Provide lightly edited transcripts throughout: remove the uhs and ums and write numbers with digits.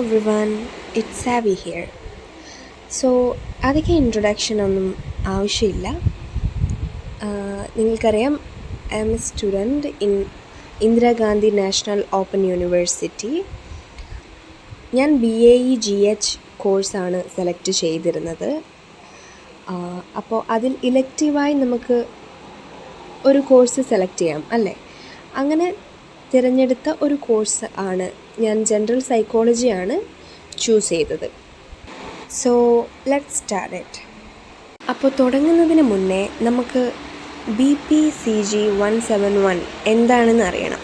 everyone, it's Savvy here. So, അതൊക്കെ introduction ഒന്നും ആവശ്യമില്ല. നിങ്ങൾക്കറിയാം, I M A student in Indira Gandhi national open university. ഞാൻ BEGC കോഴ്സാണ് സെലക്ട് ചെയ്തിരുന്നത്. അപ്പോൾ അതിൽ ഇലക്റ്റീവായി നമുക്ക് ഒരു കോഴ്സ് സെലക്ട് ചെയ്യാം അല്ലേ? അങ്ങനെ തിരഞ്ഞെടുത്ത ഒരു കോഴ്സ് ആണ് ഞാൻ ജനറൽ സൈക്കോളജിയാണ് ചൂസ് ചെയ്തത്. So let's start it. അപ്പോൾ തുടങ്ങുന്നതിന് മുന്നേ നമുക്ക് Bpcg 171 എന്താണെന്ന് അറിയണം.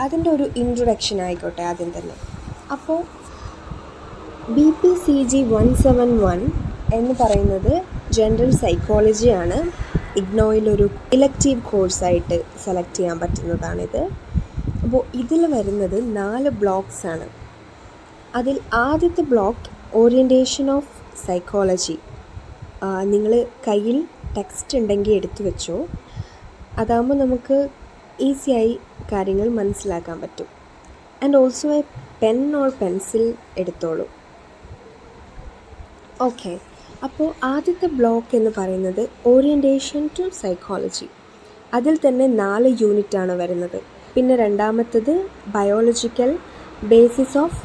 അതിൻ്റെ ഒരു ഇൻട്രൊഡക്ഷൻ ആയിക്കോട്ടെ ആദ്യം തന്നെ. അപ്പോൾ Bpcg 171 എന്ന് പറയുന്നത് ജനറൽ സൈക്കോളജിയാണ്. ഇഗ്നോയിലൊരു ഇലക്റ്റീവ് കോഴ്സായിട്ട് സെലക്ട് ചെയ്യാൻ പറ്റുന്നതാണിത്. അപ്പോൾ ഇതിൽ വരുന്നത് 4 ബ്ലോക്സാണ്. അതിൽ ആദ്യത്തെ ബ്ലോക്ക് ഓറിയൻറ്റേഷൻ ഓഫ് സൈക്കോളജി. നിങ്ങൾ കയ്യിൽ ടെക്സ്റ്റ് ഉണ്ടെങ്കിൽ എടുത്തു വെച്ചോ, അതാകുമ്പോൾ നമുക്ക് ഈസിയായി കാര്യങ്ങൾ മനസ്സിലാക്കാൻ പറ്റും. And also A pen or pencil എടുത്തോളൂ. ഓക്കെ, അപ്പോൾ ആദ്യത്തെ ബ്ലോക്ക് എന്ന് പറയുന്നത് ഓറിയൻറ്റേഷൻ ടു സൈക്കോളജി. അതിൽ തന്നെ 4 യൂണിറ്റാണ് വരുന്നത്. പിന്നെ രണ്ടാമത്തത് biological basis of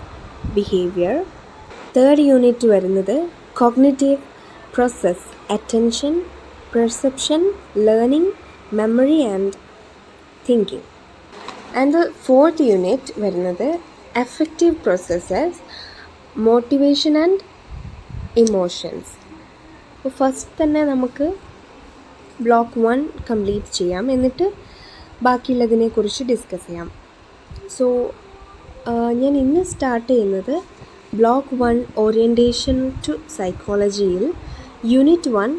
behaviour. Third unit വരുന്നത് cognitive process, attention, perception, learning, memory and thinking. And the fourth unit വരുന്നത് affective processes, motivation and emotions. അപ്പോൾ ഫസ്റ്റ് തന്നെ നമുക്ക് ബ്ലോക്ക് 1 കംപ്ലീറ്റ് ചെയ്യാം, എന്നിട്ട് ബാക്കിയുള്ളതിനെക്കുറിച്ച് ഡിസ്കസ് ചെയ്യാം. സോ ഞാൻ ഇന്ന് സ്റ്റാർട്ട് ചെയ്യുന്നത് ബ്ലോക്ക് 1 ഓറിയൻറ്റേഷൻ ടു സൈക്കോളജിയിൽ unit 1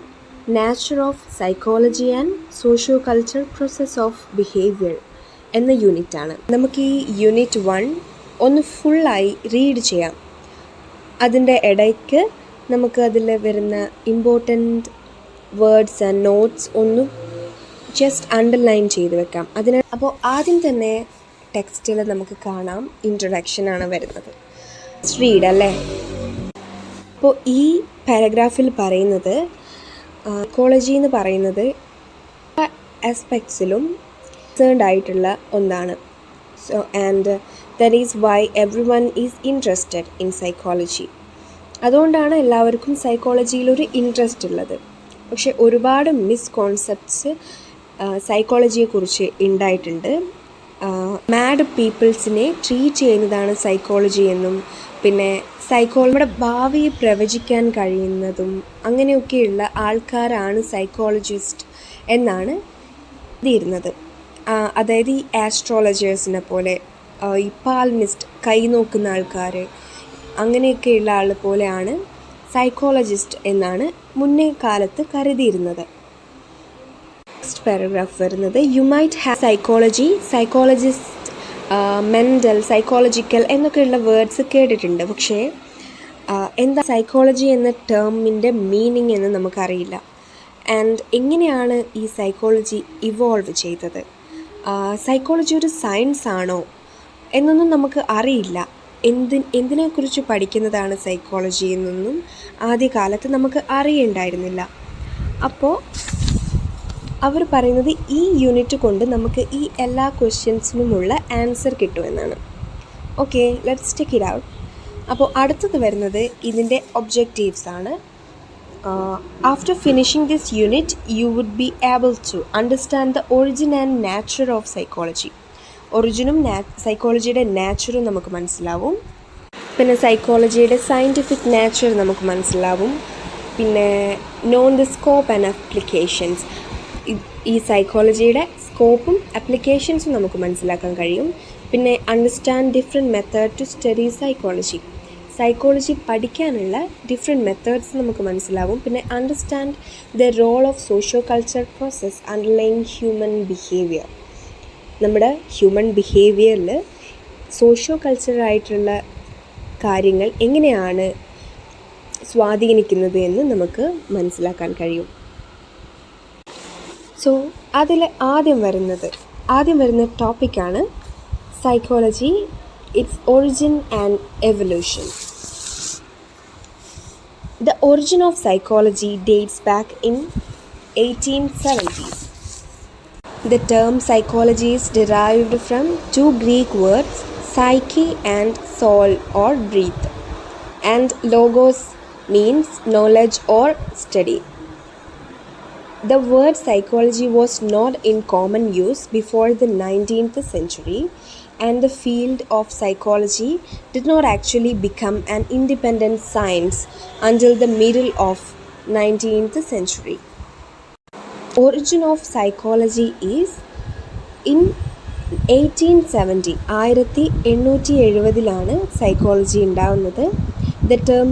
nature of psychology and socio culture process of behaviour എന്ന യൂണിറ്റാണ്. നമുക്ക് ഈ യൂണിറ്റ് 1 ഒന്ന് ഫുള്ളായി റീഡ് ചെയ്യാം. അതിൻ്റെ ഇടയ്ക്ക് നമുക്ക് അതിൽ വരുന്ന ഇമ്പോർട്ടൻറ്റ് വേർഡ്സ് ആൻഡ് നോട്ട്സ് ഒന്നും ജസ്റ്റ് അണ്ടർലൈൻ ചെയ്ത് വെക്കാം. അപ്പോൾ ആദ്യം തന്നെ ടെക്സ്റ്റിൽ നമുക്ക് കാണാം, ഇൻട്രൊഡക്ഷനാണ് വരുന്നത്. റീഡ് അല്ലേ? അപ്പോൾ ഈ പാരഗ്രാഫിൽ പറയുന്നത് സൈക്കോളജി എന്ന് പറയുന്നത് ആസ്പെക്ട്സിലും കൺസേൺഡ് ആയിട്ടുള്ള ഒന്നാണ്. So and that is why everyone is interested in psychology. അതുകൊണ്ടാണ് എല്ലാവർക്കും സൈക്കോളജിയിലൊരു ഇൻട്രസ്റ്റ് ഉള്ളത്. പക്ഷെ ഒരുപാട് മിസ്കോൺസെപ്റ്റ്സ് സൈക്കോളജിയെക്കുറിച്ച് ഉണ്ടായിട്ടുണ്ട്. മാഡ് പീപ്പിൾസിനെ ട്രീറ്റ് ചെയ്യുന്നതാണ് സൈക്കോളജി എന്നും, പിന്നെ നമ്മുടെ ഭാവിയെ പ്രവചിക്കാൻ കഴിയുന്നതും അങ്ങനെയൊക്കെയുള്ള ആൾക്കാരാണ് സൈക്കോളജിസ്റ്റ് എന്നാണ് എഴുതിയിരുന്നത്. അതായത് ഈ ആസ്ട്രോളജേഴ്സിനെ പോലെ, ഈ പാൽമിസ്റ്റ് കൈ നോക്കുന്ന ആൾക്കാർ, അങ്ങനെയൊക്കെയുള്ള ആൾ പോലെയാണ് സൈക്കോളജിസ്റ്റ് എന്നാണ് മുന്നേ കാലത്ത് കരുതിയിരുന്നത്. നെക്സ്റ്റ് പാരഗ്രാഫ് വരുന്നത് you might have psychology, psychologist, mental, psychological എന്നൊക്കെയുള്ള വേർഡ്സ് കേട്ടിട്ടുണ്ട്. പക്ഷേ എന്താ സൈക്കോളജി എന്ന ടേമിൻ്റെ മീനിങ് എന്ന് നമുക്കറിയില്ല. ആൻഡ് എങ്ങനെയാണ് ഈ സൈക്കോളജി ഇവോൾവ് ചെയ്തത്, സൈക്കോളജി ഒരു സയൻസ് ആണോ എന്നൊന്നും നമുക്ക് അറിയില്ല. എന്തിനെക്കുറിച്ച് പഠിക്കുന്നതാണ് സൈക്കോളജി എന്നൊന്നും ആദ്യകാലത്ത് നമുക്ക് അറിയണ്ടായിരുന്നില്ല. അപ്പോൾ അവർ പറയുന്നത് ഈ യൂണിറ്റ് കൊണ്ട് നമുക്ക് ഈ എല്ലാ ക്വസ്റ്റ്യൻസിനുമുള്ള ആൻസർ കിട്ടുമെന്നാണ്. Okay, let's check it out. അപ്പോൾ അടുത്തത് വരുന്നത് ഇതിൻ്റെ ഒബ്ജക്റ്റീവ്സ് ആണ്. After finishing this unit you would be able to understand the origin and nature of psychology. ഒറിജിനും സൈക്കോളജിയുടെ നാച്ചറും നമുക്ക് മനസ്സിലാവും. പിന്നെ സൈക്കോളജിയുടെ സയൻറ്റിഫിക് നാച്ചർ നമുക്ക് മനസ്സിലാവും. പിന്നെ know the scope and applications, ഈ സൈക്കോളജിയുടെ സ്കോപ്പും അപ്ലിക്കേഷൻസും നമുക്ക് മനസ്സിലാക്കാൻ കഴിയും. പിന്നെ understand different method to study psychology, psychology പഠിക്കാനുള്ള ഡിഫറെൻറ്റ് മെത്തേഡ്സ് നമുക്ക് മനസ്സിലാവും. പിന്നെ understand the role of socio culture process underlying human behaviour, നമ്മുടെ ഹ്യൂമൻ ബിഹേവിയറിൽ സോഷ്യോ കൾച്ചറായിട്ടുള്ള കാര്യങ്ങൾ എങ്ങനെയാണ് സ്വാധീനിക്കുന്നത് എന്ന് നമുക്ക് മനസ്സിലാക്കാൻ കഴിയും. സോ അതിൽ ആദ്യം വരുന്ന ടോപ്പിക്കാണ് psychology its origin and evolution. The origin of psychology dates back in 1870s. The term psychology is derived from two Greek words, psyche and soul or breathe, and logos means knowledge or study. The word psychology was not in common use before the 19th century, and the field of psychology did not actually become an independent science until the middle of 19th century. Origin of psychology is in 1870 1870 psychology ഉണ്ടാവുന്നത്. The term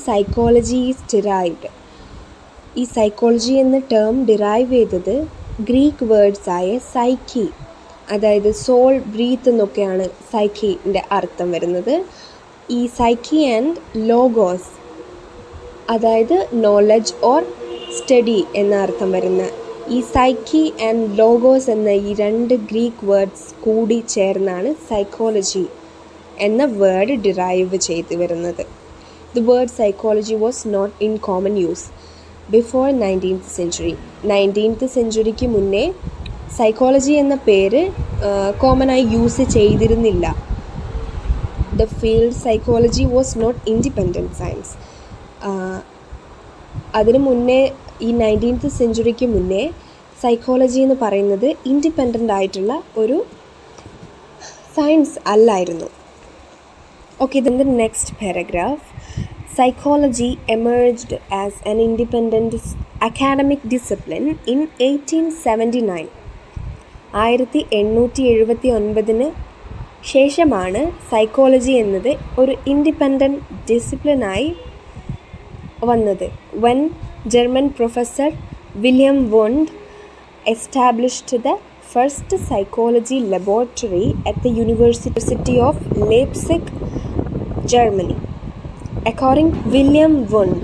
psychology is derived. ഈ psychology എന്ന term derive ചെയ്തത് Greek words ആയ psyche, അതായത് soul, breath എന്നൊക്കെയാണ് സൈക്കിൻ്റെ അർത്ഥം വരുന്നത്. ഈ സൈക്കി ആൻഡ് ലോഗോസ്, അതായത് നോളജ് ഓർ സ്റ്റഡി എന്ന അർത്ഥം വരുന്ന ഈ സൈക്കി ആൻഡ് ലോഗോസ് എന്ന ഈ രണ്ട് ഗ്രീക്ക് വേർഡ്സ് കൂടി ചേർന്നാണ് സൈക്കോളജി എന്ന വേർഡ് ഡിറൈവ് ചെയ്ത് വരുന്നത്. The word psychology was not in common use before 19th century. 19th centuryക്ക് മുന്നേ സൈക്കോളജി എന്ന പേര് കോമണായി യൂസ് ചെയ്തിരുന്നില്ല. The field psychology was not independent science. അതിന് മുന്നേ ഈ 19th centuryക്ക് മുന്നേ സൈക്കോളജി എന്ന് പറയുന്നത് ഇൻഡിപെൻഡൻ്റ് ആയിട്ടുള്ള ഒരു സയൻസ് അല്ലായിരുന്നു. ഓക്കെ, ഇതിൻ്റെ next paragraph. Psychology emerged as an independent academic discipline in 1879. 1879 ശേഷമാണ് സൈക്കോളജി എന്നത് ഒരു ഇൻഡിപെൻഡൻറ്റ് ഡിസിപ്ലിനായി വന്നത്. when German professor Wilhelm Wundt established the first psychology laboratory at the University of Leipzig, Germany. According Wilhelm Wundt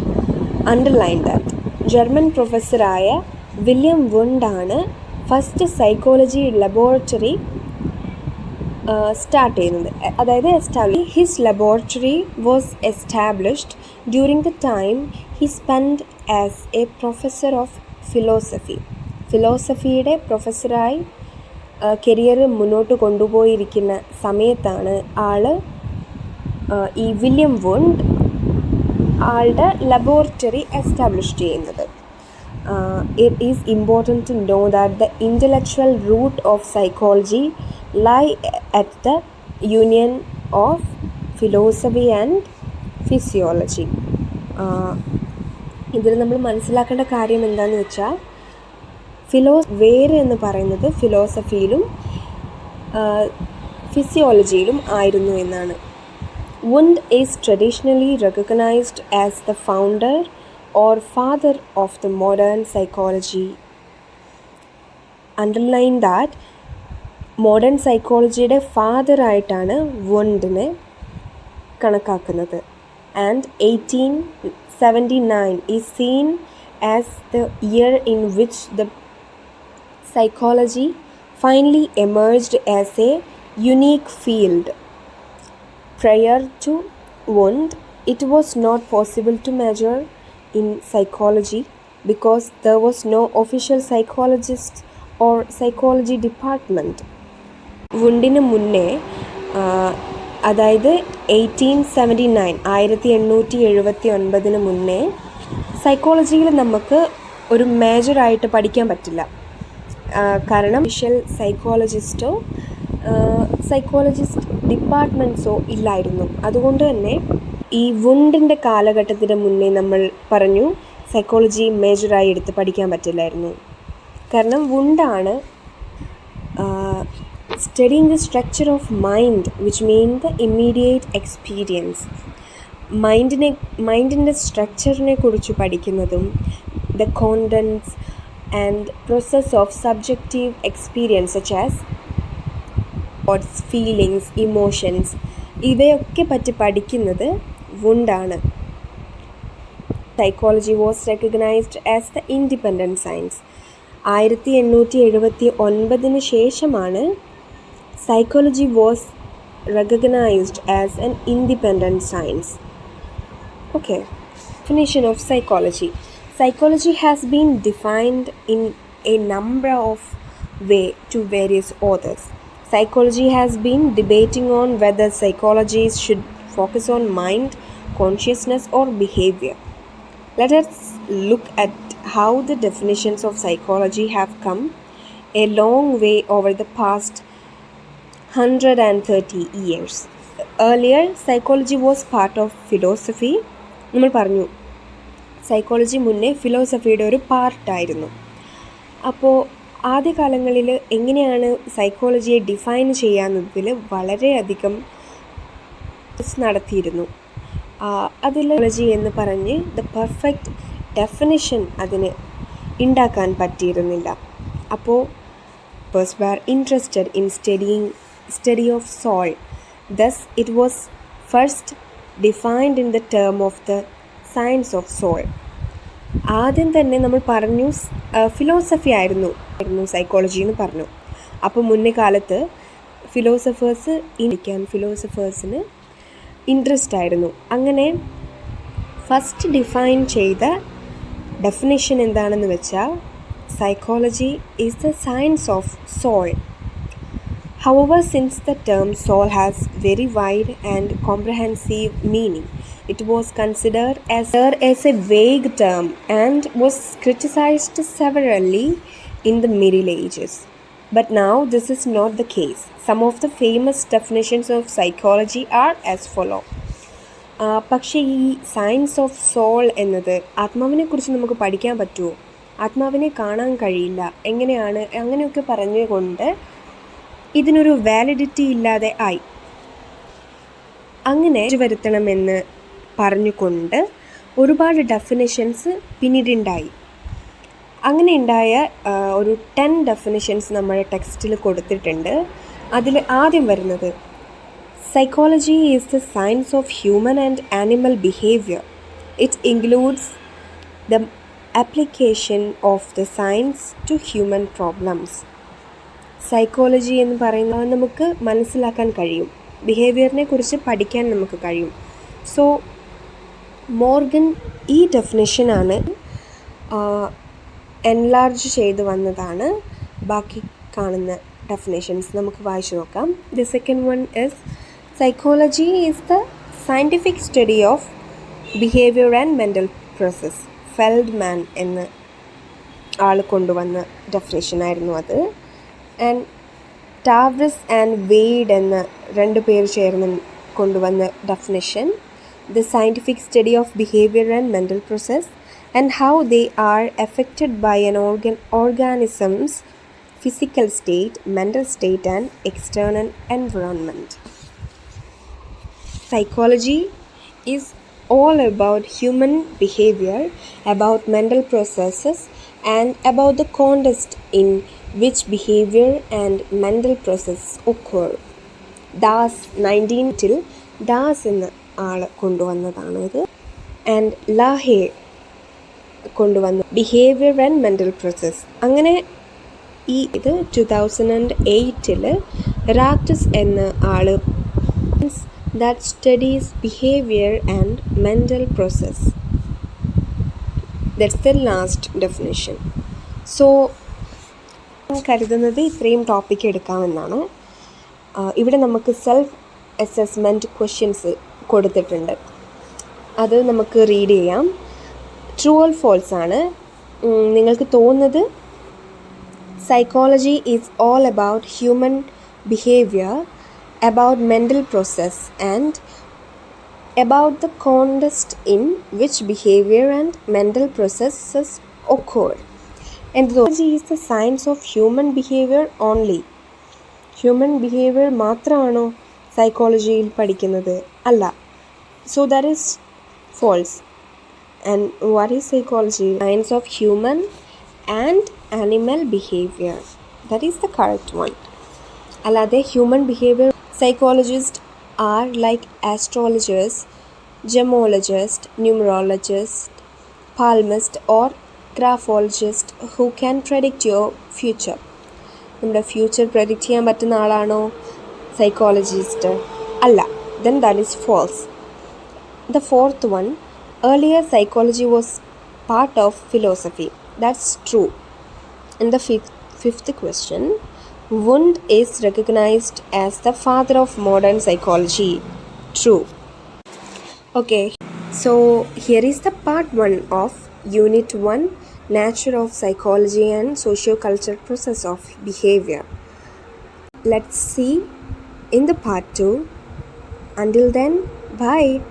underlined that German പ്രൊഫസറായ William Wundt ആണ് first psychology laboratory start ചെയ്യുന്നത്, അതായത് establish. His laboratory was established during the time he spend as a professor of philosophy. ഫിലോസഫിയുടെ പ്രൊഫസറായി career മുന്നോട്ട് കൊണ്ടുപോയിരിക്കുന്ന സമയത്താണ് ഈ വില്യം വുണ്ട് ആളുടെ ലബോറട്ടറി എസ്റ്റാബ്ലിഷ് ചെയ്യുന്നത്. It is important to know that the intellectual root of psychology lie at the union of philosophy and physiology. ഇതിൽ നമ്മൾ മനസ്സിലാക്കേണ്ട കാര്യം എന്താണെന്ന് വെച്ചാൽ വേര് എന്ന് പറയുന്നത് ഫിലോസഫിയിലും ഫിസിയോളജിയിലും ആയിരുന്നു എന്നാണ്. Wundt is traditionally recognized as the founder or father of the modern psychology. Underline that modern psychologyയുടെ ഫാദർ ആയിട്ടാണ് വുണ്ടിനെ കണക്കാക്കുന്നത്. And 1879 is seen as the year in which the psychology finally emerged as a unique field. Prior to Wundt, it was not possible to major in psychology because there was no official psychologist or psychology department. വുണ്ടിന് മുന്നേ, അതായത് 1879 മുന്നേ സൈക്കോളജിയിൽ നമുക്ക് ഒരു മേജറായിട്ട് പഠിക്കാൻ പറ്റില്ല. കാരണം official സൈക്കോളജിസ്റ്റോ psychologist ഡിപ്പാർട്ട്മെൻറ്റ്സോ ഇല്ലായിരുന്നു. അതുകൊണ്ട് തന്നെ ഈ വുണ്ടിൻ്റെ കാലഘട്ടത്തിന് മുന്നേ നമ്മൾ പറഞ്ഞു സൈക്കോളജി മേജറായി എടുത്ത് പഠിക്കാൻ പറ്റില്ലായിരുന്നു. കാരണം വുണ്ടാണ് studying the structure of mind which mean the immediate experience. മൈൻഡിൻ്റെ സ്ട്രക്ചറിനെ കുറിച്ച് പഠിക്കുന്നതും the contents and process of subjective experience such as thoughts, feelings, emotions, ഇവയൊക്കെ പറ്റി പഠിക്കുന്നത് വുണ്ടാണ്. Psychology was recognized as the independent science. 1879 ശേഷമാണ് psychology was recognized as an independent science. Okay, definition of psychology. Psychology has been defined in a number of ways to various authors. Psychology has been debating on whether psychologists should focus on mind, consciousness, or behavior. Let us look at how the definitions of psychology have come a long way over the past 130 years. Earlier, psychology was part of philosophy. നമ്മൾ പറഞ്ഞു psychology മുന്നേ ഫിലോസഫിയുടെ ഒരു പാർട്ടായിരുന്നു. അപ്പോൾ ആദ്യകാലങ്ങളിൽ എങ്ങനെയാണ് സൈക്കോളജിയെ define ചെയ്യാവുന്നതിൽ വളരെയധികം നടത്തിയിരുന്നു. അതിൽ സൈക്കോളജി എന്ന് പറഞ്ഞ് ദ പെർഫെക്റ്റ് ഡെഫിനിഷൻ അതിന് ഉണ്ടാക്കാൻ പറ്റിയിരുന്നില്ല. അപ്പോൾ persons were interested in study of soul. Thus, it was first defined in the term of the science of soul. ആദ്യം തന്നെ നമ്മൾ പറഞ്ഞു ഫിലോസഫി ആയിരുന്നു സൈക്കോളജി എന്ന് പറഞ്ഞു. അപ്പോൾ മുന്നേ കാലത്ത് ഫിലോസഫേഴ്സിന് ഇൻട്രസ്റ്റ് ആയിരുന്നു. അങ്ങനെ ഫസ്റ്റ് ഡിഫൈൻ ചെയ്ത ഡെഫിനിഷൻ എന്താണെന്ന് വെച്ചാൽ psychology is the science of soul. However, since the term soul has very wide and comprehensive meaning, it was considered as a vague term and was criticized severely in the Middle Ages. But now this is not the case. Some of the famous definitions of psychology are as follow. പക്ഷേ ഈ science of soul എന്നത് ആത്മാവിനെ കുറിച്ച് നമുക്ക് പഠിക്കാൻ പറ്റുമോ, ആത്മാവിനെ കാണാൻ കഴിയില്ല, എങ്ങനെയാണ് അങ്ങനെയൊക്കെ പറഞ്ഞുകൊണ്ട് ഇതിനൊരു വാലിഡിറ്റി ഇല്ലാതെ ആയി. അങ്ങനെ വരുത്തണമെന്ന് പറഞ്ഞുകൊണ്ട് ഒരുപാട് ഡെഫിനിഷൻസ് പിന്നീടുണ്ടായി. അങ്ങനെ ഉണ്ടായ ഒരു 10 ഡെഫിനിഷൻസ് നമ്മുടെ ടെക്സ്റ്റിൽ കൊടുത്തിട്ടുണ്ട്. അതിൽ ആദ്യം വരുന്നത് psychology is the science of human and animal behaviour. It includes the application of the science to human problems. Psychology എന്ന് പറയുന്നത് നമുക്ക് മനസ്സിലാക്കാൻ കഴിയും, ബിഹേവിയറിനെ കുറിച്ച് പഠിക്കാൻ നമുക്ക് കഴിയും. സോ മോർഗൻ ഈ ഡെഫിനിഷനാണ് എൻലാർജ് ചെയ്ത് വന്നതാണ്. ബാക്കി കാണുന്ന ഡെഫിനിഷൻസ് നമുക്ക് വായിച്ചു നോക്കാം. The second one is psychology is the scientific study of behaviour and mental process. Feldman എന്ന ആൾ കൊണ്ടുവന്ന ഡെഫിനേഷനായിരുന്നു അത്. ആൻഡ് ടാവ്രിസ് ആൻഡ് വെയ്ഡ് എന്ന 2 പേർ ചേർന്ന് കൊണ്ടുവന്ന definition the scientific study of behaviour and mental process and how they are affected by an organism's physical state, mental state and external environment. Psychology is all about human behavior, about mental processes and about the context in which behavior and mental processes occur. Das 19 Das എന്ന ആൾ കൊണ്ടുവന്നതാണ് ഇത്. And ലാഹെ കൊണ്ടുവന്ന behaviour and mental process. അങ്ങനെ ഇത് 2008 റാക്ടസ് എന്ന ആൾ that studies behavior and mental process. That's the last definition. So കരുതുന്നത് ഇത്രയും topic എടുക്കാമെന്നാണ്. ഇവിടെ നമുക്ക് സെൽഫ് അസസ്മെൻറ്റ് ക്വസ്റ്റ്യൻസ് കൊടുത്തിട്ടുണ്ട്. അത് നമുക്ക് റീഡ് ചെയ്യാം. ട്രൂ ഓർ ഫോൾസ് ആണ്. നിങ്ങൾക്ക് തോന്നുന്നത് psychology is all about human behaviour, about mental process and about the context in which behavior and mental processes occur. And psychology is the science of human behavior only. Human behavior മാത്രമാണോ സൈക്കോളജിയിൽ പഠിക്കുന്നത്? അല്ല. So that is false. And what is psychology? Science of human and animal behavior. That is the correct one. അല്ലാതെ human behavior psychologists are like astrologers, gemologists, numerologists, palmists or graphologists who can predict your future. നമ്മുടെ future predict ചെയ്യാൻ പറ്റുന്ന ആളാണോ psychologist? Allah, then that is false. The fourth one, earlier psychology was part of philosophy. That's true. And the fifth question, Wundt is recognized as the father of modern psychology. True. Okay, so here is the part 1 of Unit 1, Nature of Psychology and Sociocultural Process of Behavior. Let's see in the part 2. Until then, bye.